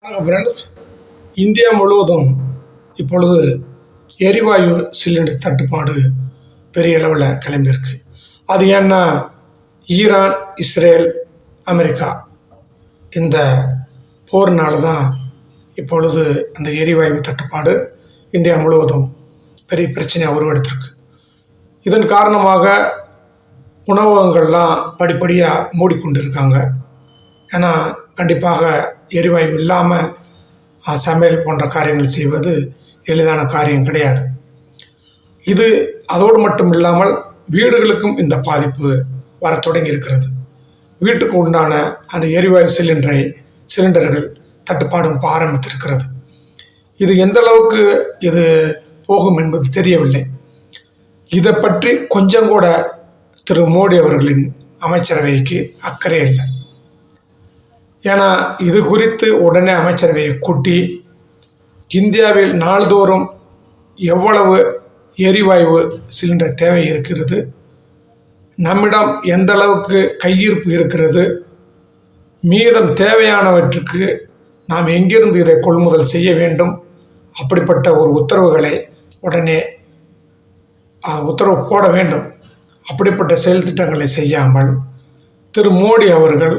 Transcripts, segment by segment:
Friends, India முழுவதும் இப்பொழுது எரிவாயு சிலிண்டர் தட்டுப்பாடு பெரிய அளவில் கிளம்பியிருக்கு. அது ஏன்னா ஈரான், இஸ்ரேல், அமெரிக்கா இந்த போர்னால தான் இப்பொழுது அந்த எரிவாயு தட்டுப்பாடு இந்தியா முழுவதும் பெரிய பிரச்சனையாக உருவெடுத்திருக்கு. இதன் காரணமாக உணவகங்கள்லாம் படிப்படியாக மூடிக்கொண்டிருக்காங்க. ஏன்னா கண்டிப்பாக எரிவாயு இல்லாமல் சமையல் போன்ற காரியங்கள் செய்வது எளிதான காரியம் கிடையாது. இது அதோடு மட்டும் இல்லாமல் வீடுகளுக்கும் இந்த பாதிப்பு வர தொடங்கி இருக்கிறது. வீட்டுக்கு உண்டான அந்த எரிவாயு சிலிண்டர்கள் தட்டுப்பாடும் ஆரம்பித்திருக்கிறது. இது எந்த அளவுக்கு இது போகும் என்பது தெரியவில்லை. இதை பற்றி கொஞ்சம் கூட திரு மோடி அவர்களின் அமைச்சரவைக்கு அக்கறை இல்லை. ஏன்னா இது குறித்து உடனே அமைச்சரவையை கூட்டி இந்தியாவில் நாள்தோறும் எவ்வளவு எரிவாயு சிலிண்டர் தேவை இருக்கிறது, நம்மிடம் எந்த அளவுக்கு கையிருப்பு இருக்கிறது, மீதம் தேவையானவற்றுக்கு நாம் எங்கிருந்து இதை கொள்முதல் செய்ய வேண்டும், அப்படிப்பட்ட ஒரு உத்தரவுகளை உடனே உத்தரவு போட வேண்டும். அப்படிப்பட்ட செயல் திட்டங்களை செய்யாமல் திரு மோடி அவர்கள்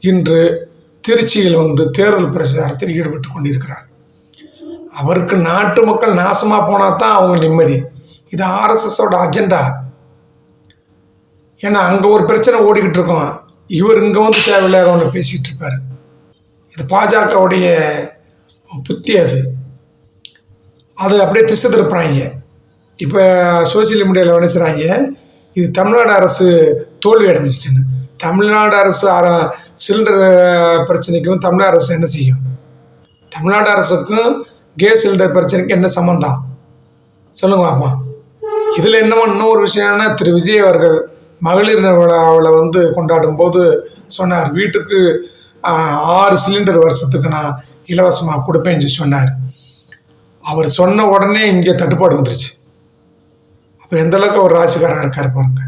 இன்று திருச்சியில் தேர்தல் பிரச்சாரத்தில் ஈடுபட்டு கொண்டிருக்கிறார். அவருக்கு நாட்டு மக்கள் நாசமாக போனால் தான் அவங்க நிம்மதி. இது ஆர்எஸ்எஸோட அஜெண்டா. ஏன்னா அங்கே ஒரு பிரச்சனை ஓடிக்கிட்டு இருக்கோம், இவர் இங்கே தேவையில்லாத ஒன்று பேசிக்கிட்டு இருப்பார். இது பாஜகவுடைய புத்தி. அது அப்படியே திசை திருப்புறாங்க. இப்போ சோசியல் மீடியாவில் நினைச்சுறாங்க இது தமிழ்நாடு அரசு தோல்வி அடைஞ்சிச்சுன்னு. தமிழ்நாடு அரசு சிலிண்டர் பிரச்சனைக்கும் தமிழ்நாடு அரசு என்ன செய்யும்? தமிழ்நாடு அரசுக்கும் கேஸ் சிலிண்டர் பிரச்சனைக்கு என்ன சம்மந்தம் சொல்லுங்க பாப்பா. இதில் என்னமோ இன்னொரு விஷயம்னா, திரு விஜய் அவர்கள் மகளிர் விழாவில் கொண்டாடும் போது சொன்னார், வீட்டுக்கு 6 சிலிண்டர் வருஷத்துக்கு நான் இலவசமாக கொடுப்பேன்னு சொன்னார். அவர் சொன்ன உடனே இங்கே தட்டுப்பாடு வந்துருச்சு. அப்போ எந்தளவுக்கு அவர் ராசிக்காராக இருக்கார் பாருங்க.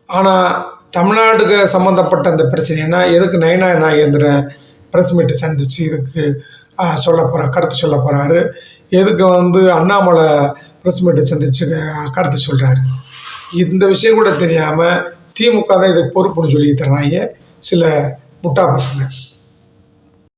ஆனால் தமிழ்நாட்டுக்கு சம்மந்தப்பட்ட அந்த பிரச்சனைனா எதுக்கு நயனா நாகேந்திரன் ப்ரெஸ் மீட்டை சந்தித்து இதுக்கு கருத்து சொல்ல போகிறாரு, எதுக்கு அண்ணாமலை ப்ரெஸ் மீட்டை சந்தித்து கருத்து சொல்கிறாரு. இந்த விஷயம் கூட தெரியாமல் திமுக தான் இதுக்கு பொறுப்புன்னு சொல்லி தர்றாங்க சில முட்டா பசங்க.